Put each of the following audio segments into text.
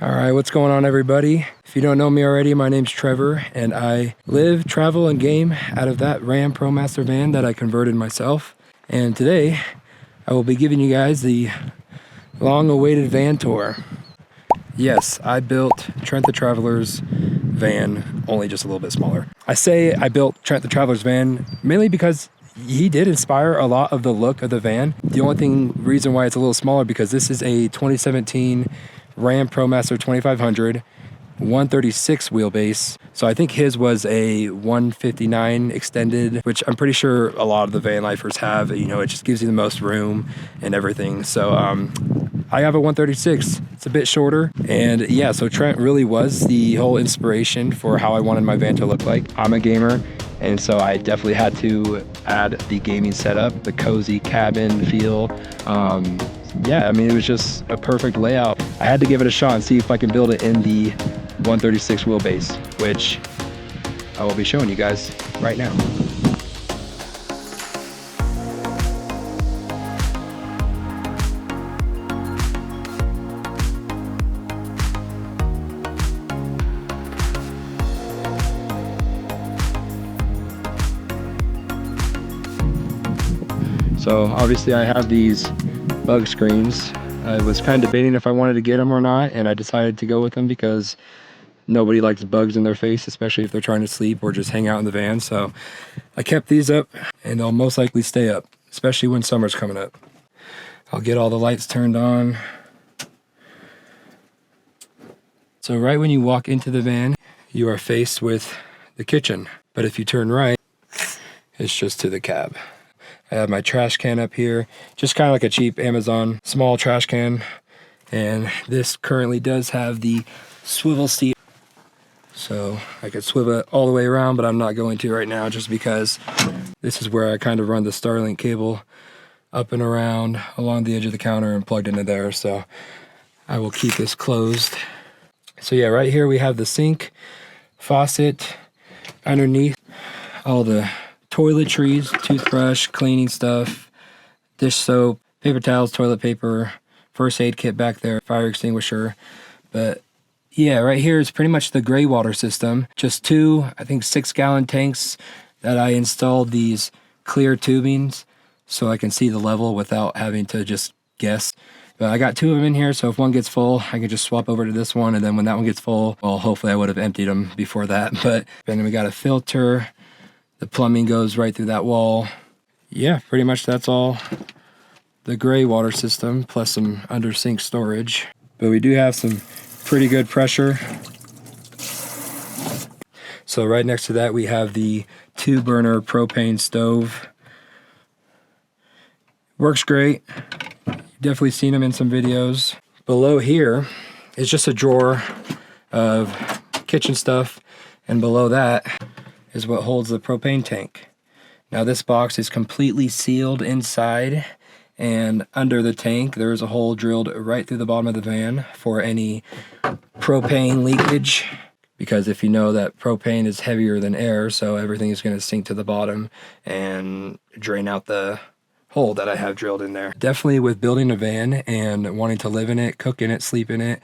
All right, what's going on, everybody? If you don't know me already, my name's Trevor, and I live, travel, and game out of that Ram ProMaster van that I converted myself. And today, I will be giving you guys the long-awaited van tour. Yes, I built Trent the Traveler's van, only just a little bit smaller. I say I built Trent the Traveler's van mainly because he did inspire a lot of the look of the van. The only reason why it's a little smaller because this is a 2017 Ram ProMaster 2500 136 wheelbase. So I think his was a 159 extended, which I'm pretty sure a lot of the van lifers have. You know, it just gives you the most room and everything. So I have a 136. It's a bit shorter. And yeah, so Trent really was the whole inspiration for how I wanted my van to look like. I'm a gamer, and so I definitely had to add the gaming setup, the cozy cabin feel. Yeah, I mean, it was just a perfect layout. I had to give it a shot and see if I can build it in the 136 wheelbase, which I will be showing you guys right now. So obviously I have these bug screens. I was kind of debating if I wanted to get them or not, and I decided to go with them because nobody likes bugs in their face, especially if they're trying to sleep or just hang out in the van. So I kept these up, and they'll most likely stay up, especially when summer's coming up. I'll get all the lights turned on. So right when you walk into the van, you are faced with the kitchen. But if you turn right, it's just to the cab. I have my trash can up here, just kind of like a cheap Amazon small trash can. And this currently does have the swivel seat. So I could swivel it all the way around, but I'm not going to right now just because this is where I kind of run the Starlink cable up and around along the edge of the counter and plugged into there. So I will keep this closed. So yeah, right here we have the sink, faucet, underneath all the toiletries, toothbrush, cleaning stuff, dish soap, paper towels, toilet paper, first aid kit back there, fire extinguisher. But yeah, right here is pretty much the gray water system. Just two, I think 6-gallon tanks that I installed these clear tubings so I can see the level without having to just guess. But I got two of them in here, so if one gets full, I can just swap over to this one, and then when that one gets full, well, hopefully I would have emptied them before that. But then we got a filter. The plumbing goes right through that wall. Yeah, pretty much that's all the gray water system, plus some under sink storage. But we do have some pretty good pressure. So right next to that we have the 2-burner propane stove. Works great. You've definitely seen them in some videos. Below here is just a drawer of kitchen stuff, and below that is what holds the propane tank. Now this box is completely sealed inside, and under the tank there is a hole drilled right through the bottom of the van for any propane leakage, because if you know that propane is heavier than air, so everything is going to sink to the bottom and drain out the hole that I have drilled in there. Definitely with building a van and wanting to live in it, cook in it, sleep in it,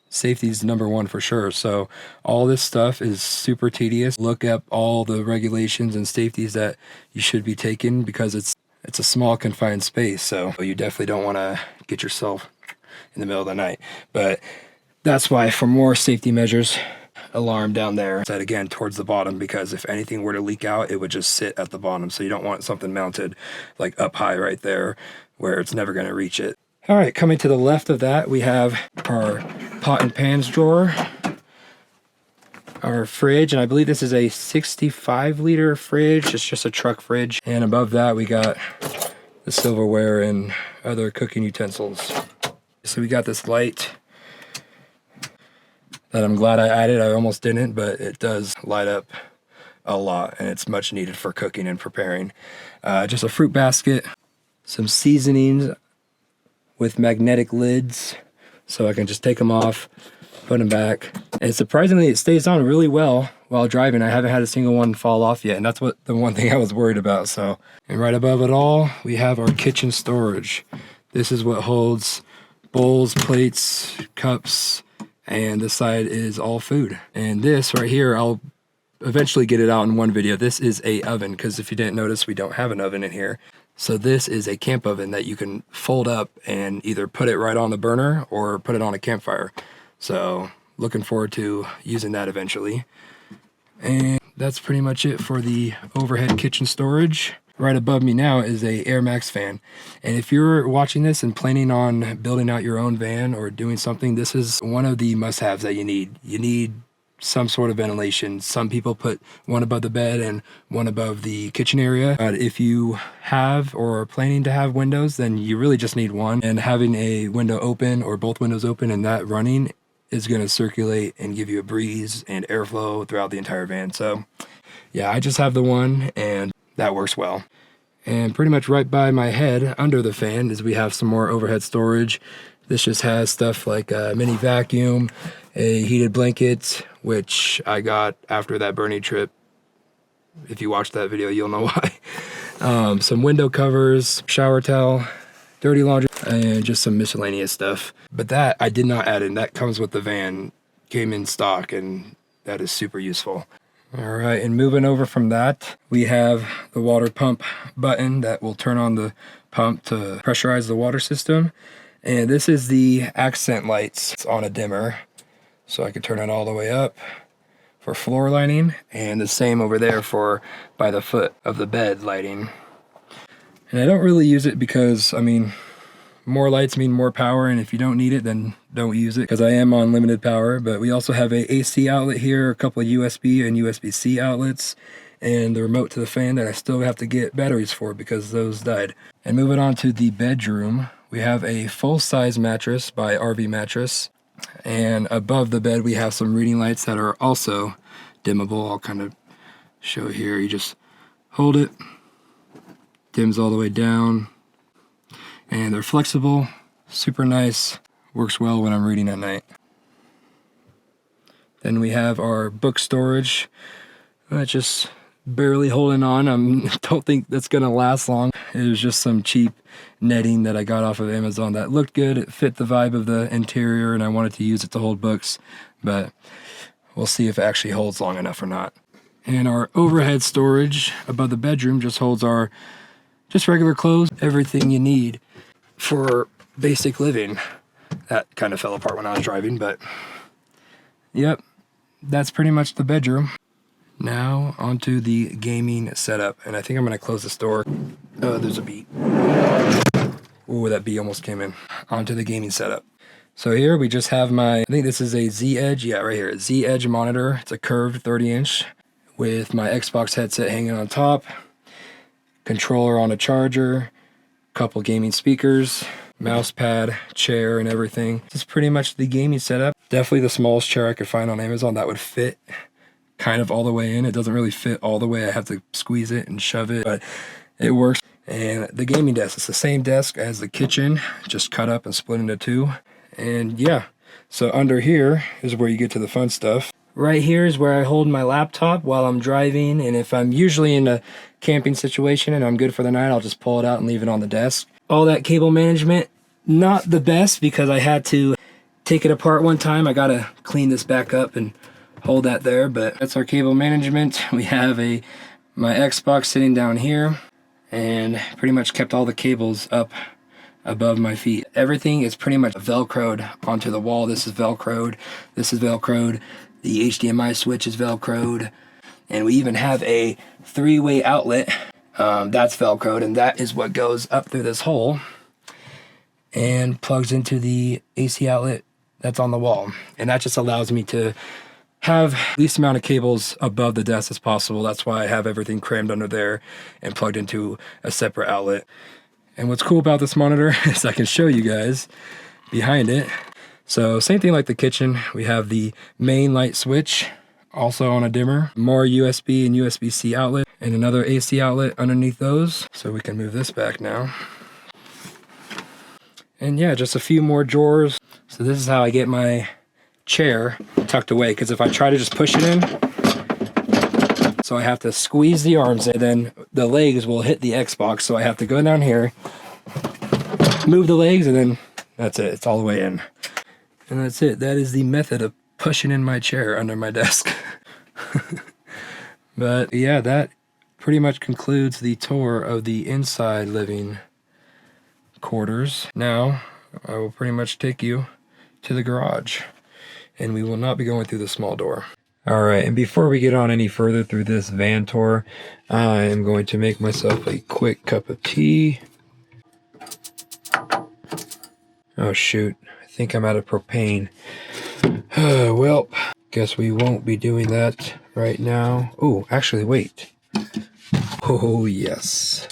safety is number one for sure. So all this stuff is super tedious. Look up all the regulations and safeties that you should be taking, because it's a small confined space. So you definitely don't want to get yourself in the middle of the night. But that's why, for more safety measures, alarm down there, set again towards the bottom, because if anything were to leak out, it would just sit at the bottom. So you don't want something mounted like up high right there where it's never going to reach it. All right, coming to the left of that, we have our pot and pans drawer, our fridge, and I believe this is a 65-liter fridge. It's just a truck fridge. And above that, we got the silverware and other cooking utensils. So we got this light that I'm glad I added. I almost didn't, but it does light up a lot, and it's much needed for cooking and preparing. Just a fruit basket, some seasonings with magnetic lids, so I can just take them off, put them back. And surprisingly, it stays on really well while driving. I haven't had a single one fall off yet, and that's what the one thing I was worried about. So, and right above it all, we have our kitchen storage. This is what holds bowls, plates, cups, and this side is all food. And this right here, I'll eventually get it out in one video. This is a oven, because if you didn't notice, we don't have an oven in here. So this is a camp oven that you can fold up and either put it right on the burner or put it on a campfire. So looking forward to using that eventually. And that's pretty much it for the overhead kitchen storage. Right above me now is a Air Max fan. And if you're watching this and planning on building out your own van or doing something, this is one of the must-haves that you need. You need some sort of ventilation. Some people put one above the bed and one above the kitchen area. But if you have or are planning to have windows, then you really just need one. And having a window open or both windows open and that running is going to circulate and give you a breeze and airflow throughout the entire van. So yeah, I just have the one and that works well. And pretty much right by my head under the fan is we have some more overhead storage. This just has stuff like a mini vacuum, a heated blanket, which I got after that Bernie trip. If you watched that video, you'll know why. Some window covers, shower towel, dirty laundry, and just some miscellaneous stuff. But that I did not add in. That comes with the van, came in stock, and that is super useful. All right, and moving over from that, we have the water pump button that will turn on the pump to pressurize the water system. And this is the accent lights. It's on a dimmer, so I can turn it all the way up for floor lighting, and the same over there for by the foot of the bed lighting. And I don't really use it because, I mean, more lights mean more power, and if you don't need it, then don't use it, because I am on limited power. But we also have a AC outlet here, a couple of USB and USB-C outlets, and the remote to the fan that I still have to get batteries for because those died. And moving on to the bedroom, we have a full-size mattress by RV Mattress, and above the bed we have some reading lights that are also dimmable. I'll kind of show here. You just hold it, dims all the way down, and they're flexible, super nice, works well when I'm reading at night. Then we have our book storage. That's just barely holding on. I don't think that's gonna last long. It was just some cheap netting that I got off of Amazon that looked good. It fit the vibe of the interior, and I wanted to use it to hold books, but we'll see if it actually holds long enough or not. And our overhead storage above the bedroom just holds our just regular clothes, everything you need for basic living. That kind of fell apart when I was driving, but yep, that's pretty much the bedroom. Now onto the gaming setup, and I think I'm gonna close this door. Oh, there's a bee. Ooh, that bee almost came in. Onto the gaming setup. So here we just have my, I think this is a Z-Edge, yeah, right here, Z-Edge monitor. It's a curved 30-inch with my Xbox headset hanging on top, controller on a charger, couple gaming speakers, mouse pad, chair, and everything. This is pretty much the gaming setup. Definitely the smallest chair I could find on Amazon that would fit kind of all the way in. It doesn't really fit all the way. I have to squeeze it and shove it, but it works. And the gaming desk, it's the same desk as the kitchen, just cut up and split into two. And yeah, so under here is where you get to the fun stuff. Right here is where I hold my laptop while I'm driving, and if I'm usually in a camping situation and I'm good for the night, I'll just pull it out and leave it on the desk. All that cable management, not the best, because I had to take it apart one time. I gotta clean this back up and hold that there, but that's our cable management. We have my Xbox sitting down here, and pretty much kept all the cables up above my feet. Everything is pretty much velcroed onto the wall. This is velcroed, this is velcroed, the HDMI switch is velcroed, and we even have a 3-way outlet that's velcroed, and that is what goes up through this hole and plugs into the AC outlet that's on the wall. And that just allows me to have least amount of cables above the desk as possible. That's why I have everything crammed under there and plugged into a separate outlet. And what's cool about this monitor is I can show you guys behind it. So same thing like the kitchen, we have the main light switch also on a dimmer, more USB and USB-C outlet, and another AC outlet underneath those. So we can move this back now. And yeah, just a few more drawers. So this is how I get my chair tucked away, because if I try to just push it in, so I have to squeeze the arms in, then the legs will hit the Xbox, so I have to go down here, move the legs, and then That's it. It's all the way in. And that's it. That is the method of pushing in my chair under my desk. But yeah, that pretty much concludes the tour of the inside living quarters. Now, I will pretty much take you to the garage, and we will not be going through the small door. All right, and before we get on any further through this van tour, I am going to make myself a quick cup of tea. Oh shoot, I think I'm out of propane. Well, guess we won't be doing that right now. Oh, actually, wait. Oh, yes.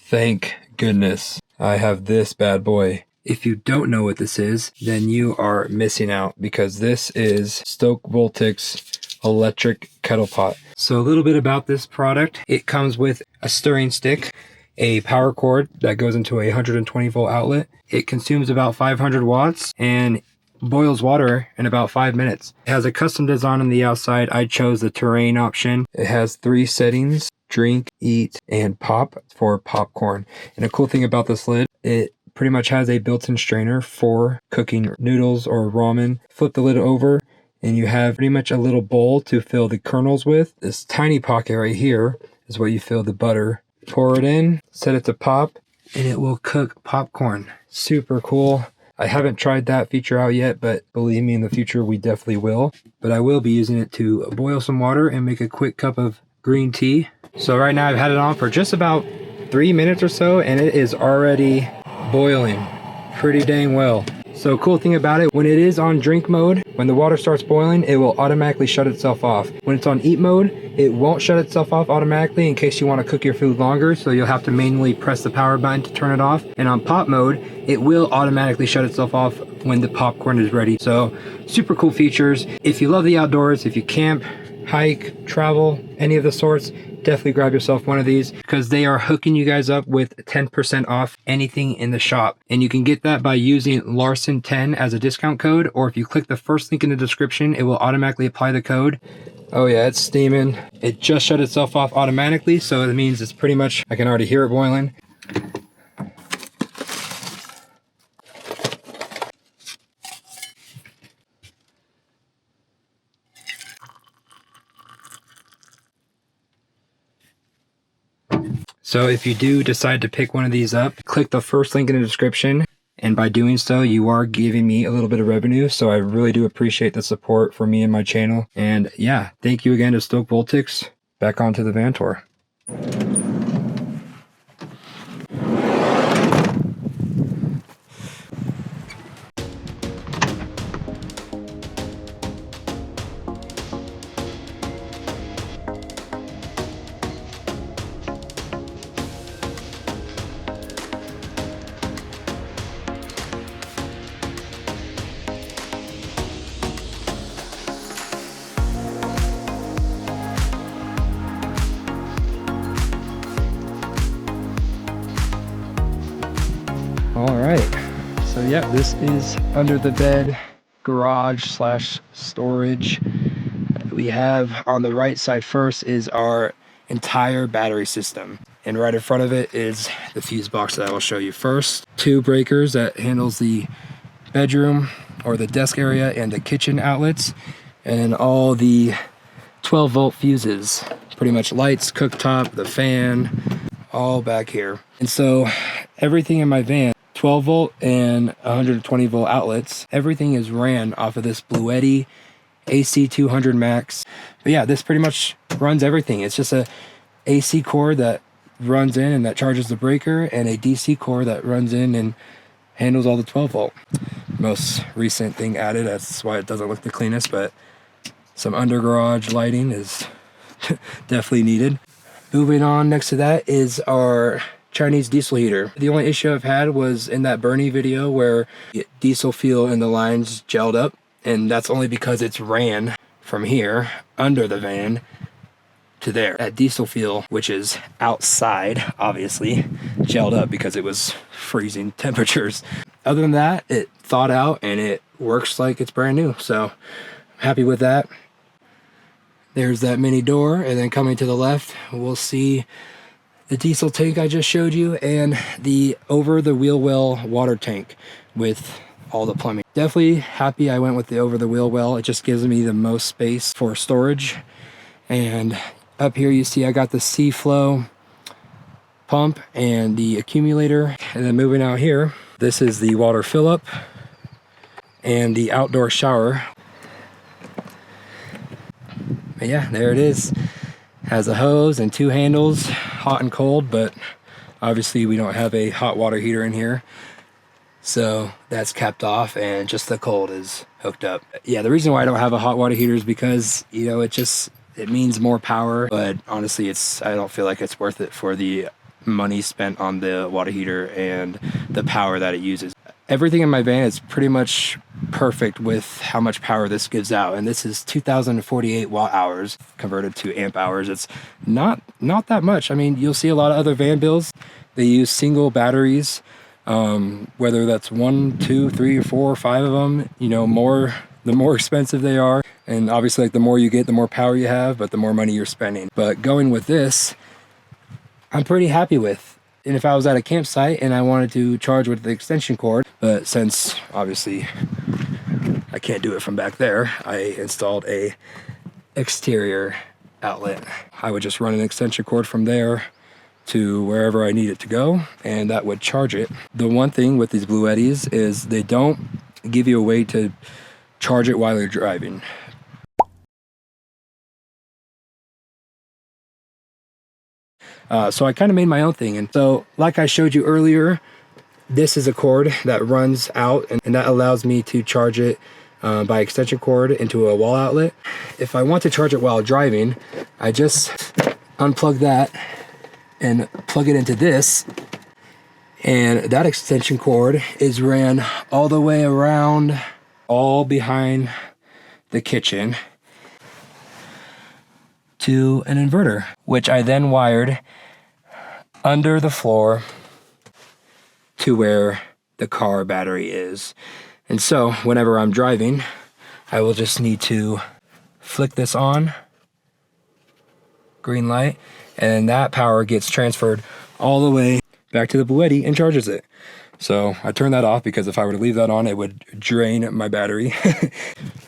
Thank goodness I have this bad boy. If you don't know what this is, then you are missing out, because this is Stoke Voltic's electric kettle pot. So a little bit about this product. It comes with a stirring stick, a power cord that goes into a 120 volt outlet. It consumes about 500 watts and boils water in about 5 minutes. It has a custom design on the outside. I chose the terrain option. It has 3 settings: drink, eat, and pop for popcorn. And a cool thing about this lid, it pretty much has a built-in strainer for cooking noodles or ramen. Flip the lid over and you have pretty much a little bowl to fill the kernels with. This tiny pocket right here is where you fill the butter. Pour it in, set it to pop, and it will cook popcorn. Super cool. I haven't tried that feature out yet, but believe me, in the future we definitely will. But I will be using it to boil some water and make a quick cup of green tea. So right now I've had it on for just about 3 minutes or so, and it is already boiling pretty dang well. So cool thing about it, when it is on drink mode, when the water starts boiling, it will automatically shut itself off. When it's on eat mode, it won't shut itself off automatically in case you want to cook your food longer, so you'll have to manually press the power button to turn it off. And on pop mode, it will automatically shut itself off when the popcorn is ready. So super cool features. If you love the outdoors, if you camp, hike, travel, any of the sorts, definitely grab yourself one of these, because they are hooking you guys up with 10% off anything in the shop. And you can get that by using Larson10 as a discount code, or if you click the first link in the description, it will automatically apply the code. Oh yeah, it's steaming. It just shut itself off automatically, so it means it's pretty much, I can already hear it boiling. So if you do decide to pick one of these up, click the first link in the description. And by doing so, you are giving me a little bit of revenue. So I really do appreciate the support for me and my channel. And yeah, thank you again to Stoke Voltics. Back onto the van tour. All right, so yeah, this is under the bed garage slash storage. We have on the right side first is our entire battery system, and right in front of it is the fuse box that I will show you first. 2 breakers that handles the bedroom or the desk area and the kitchen outlets, and all the 12 volt fuses, pretty much lights, cooktop, the fan, all back here. And so everything in my van, 12 volt and 120 volt outlets, everything is ran off of this Bluetti AC200 Max. But yeah, this pretty much runs everything. It's just a AC cord that runs in and that charges the breaker, and a DC cord that runs in and handles all the 12 volt. Most recent thing added, that's why it doesn't look the cleanest, but some under garage lighting is definitely needed. Moving on, next to that is our Chinese diesel heater. The only issue I've had was in that Bernie video where diesel fuel in the lines gelled up, and that's only because it's ran from here under the van to there. That diesel fuel, which is outside, obviously gelled up because it was freezing temperatures. Other than that, it thawed out and it works like it's brand new, so I'm happy with that. There's that mini door, and then coming to the left, we'll see the diesel tank I just showed you and the over-the-wheel well water tank with all the plumbing. Definitely happy I went with the over-the-wheel well. It just gives me the most space for storage. And up here you see I got the C-Flow pump and the accumulator. And then moving out here, this is the water fill-up and the outdoor shower. But yeah, there it is. Has a hose and 2 handles, hot and cold, but obviously we don't have a hot water heater in here. So that's capped off and just the cold is hooked up. Yeah, the reason why I don't have a hot water heater is because, you know, it means more power, but honestly, I don't feel like it's worth it for the money spent on the water heater and the power that it uses. Everything in my van is pretty much perfect with how much power this gives out, and this is 2048 watt hours converted to amp hours. It's not that much. I mean, you'll see a lot of other van builds, they use single batteries, whether that's 1, 2, 3, 4, 5 of them. You know, the more expensive they are, and obviously like the more you get, the more power you have, but the more money you're spending. But going with this, I'm pretty happy with. And if I was at a campsite and I wanted to charge with the extension cord, but since obviously I can't do it from back there, I installed a exterior outlet. I would just run an extension cord from there to wherever I need it to go, and that would charge it. The one thing with these Bluettis is they don't give you a way to charge it while you're driving. So I kind of made my own thing. And so like I showed you earlier, this is a cord that runs out, and that allows me to charge it by extension cord into a wall outlet. If I want to charge it while driving, I just unplug that and plug it into this. And that extension cord is ran all the way around, all behind the kitchen to an inverter, which I then wired under the floor to where the car battery is. And so whenever I'm driving, I will just need to flick this on, green light, and that power gets transferred all the way back to the Bluetti and charges it. So I turn that off because if I were to leave that on, it would drain my battery.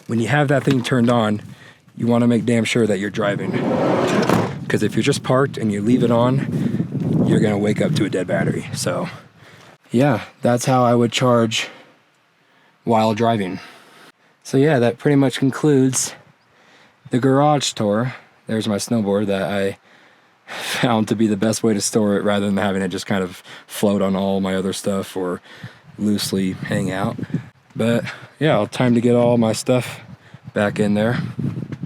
When you have that thing turned on, you want to make damn sure that you're driving. Because if you're just parked and you leave it on, you're going to wake up to a dead battery. So yeah, that's how I would charge while driving. So yeah, that pretty much concludes the garage tour. There's my snowboard that I found to be the best way to store it rather than having it just kind of float on all my other stuff or loosely hang out. But yeah, time to get all my stuff back in there.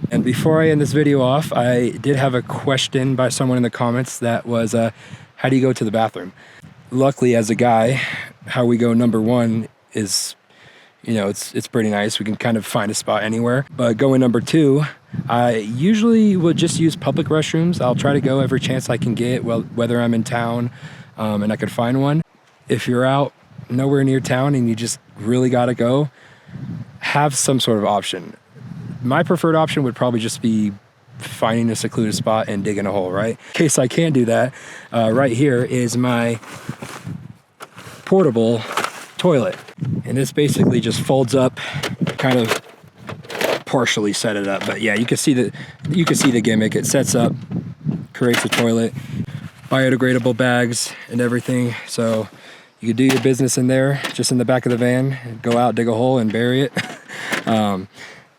And before I end this video off, I did have a question by someone in the comments that was, how do you go to the bathroom? Luckily, as a guy, how we go number one is, you know, it's pretty nice. We can kind of find a spot anywhere. But going number two, I usually would just use public restrooms. I'll try to go every chance I can get, well, whether I'm in town and I could find one. If you're out nowhere near town and you just really gotta go, have some sort of option. My preferred option would probably just be finding a secluded spot and digging a hole, right? In case I can't do that, right here is my portable toilet. And this basically just folds up, kind of partially set it up. But yeah, you can see the gimmick. It sets up, creates a toilet, biodegradable bags and everything. So you could do your business in there, just in the back of the van, go out, dig a hole and bury it.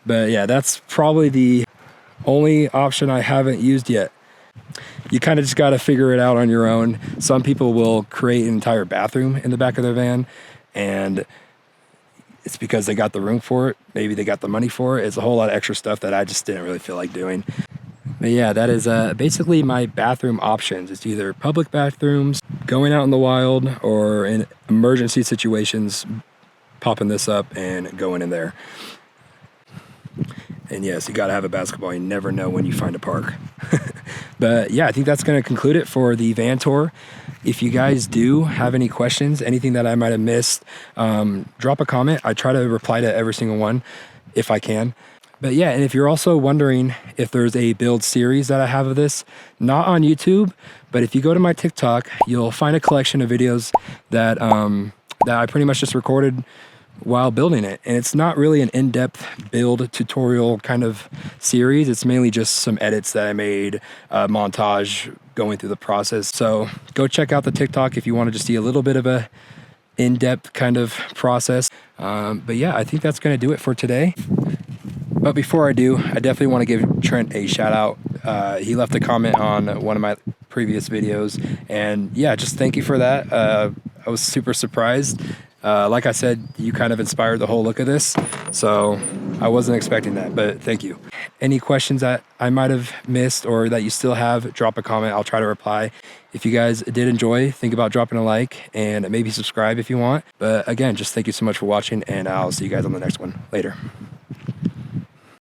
But yeah, that's probably the only option I haven't used yet. You kind of just got to figure it out on your own. Some people will create an entire bathroom in the back of their van, and it's because they got the room for it. Maybe they got the money for it. It's a whole lot of extra stuff that I just didn't really feel like doing. But yeah, that is basically my bathroom options. It's either public bathrooms, going out in the wild, or in emergency situations, popping this up and going in there. And yes, you got to have a basketball. You never know when you find a park. But yeah, I think that's going to conclude it for the van tour. If you guys do have any questions, anything that I might have missed, drop a comment. I try to reply to every single one if I can. But yeah, and if you're also wondering if there's a build series that I have of this, not on YouTube, but if you go to my TikTok, you'll find a collection of videos that that I pretty much just recorded while building it. And it's not really an in-depth build tutorial kind of series. It's mainly just some edits that I made, montage going through the process. So go check out the TikTok if you want to just see a little bit of a in-depth kind of process. But yeah, I think that's going to do it for today. But before I do, I definitely want to give Trent a shout out. He left a comment on one of my previous videos, and yeah, just thank you for that. I was super surprised. Like I said, you kind of inspired the whole look of this, so I wasn't expecting that, but thank you. Any questions that I might have missed or that you still have, drop a comment. I'll try to reply. If you guys did enjoy, think about dropping a like and maybe subscribe if you want. But again, just thank you so much for watching, and I'll see you guys on the next one. Later.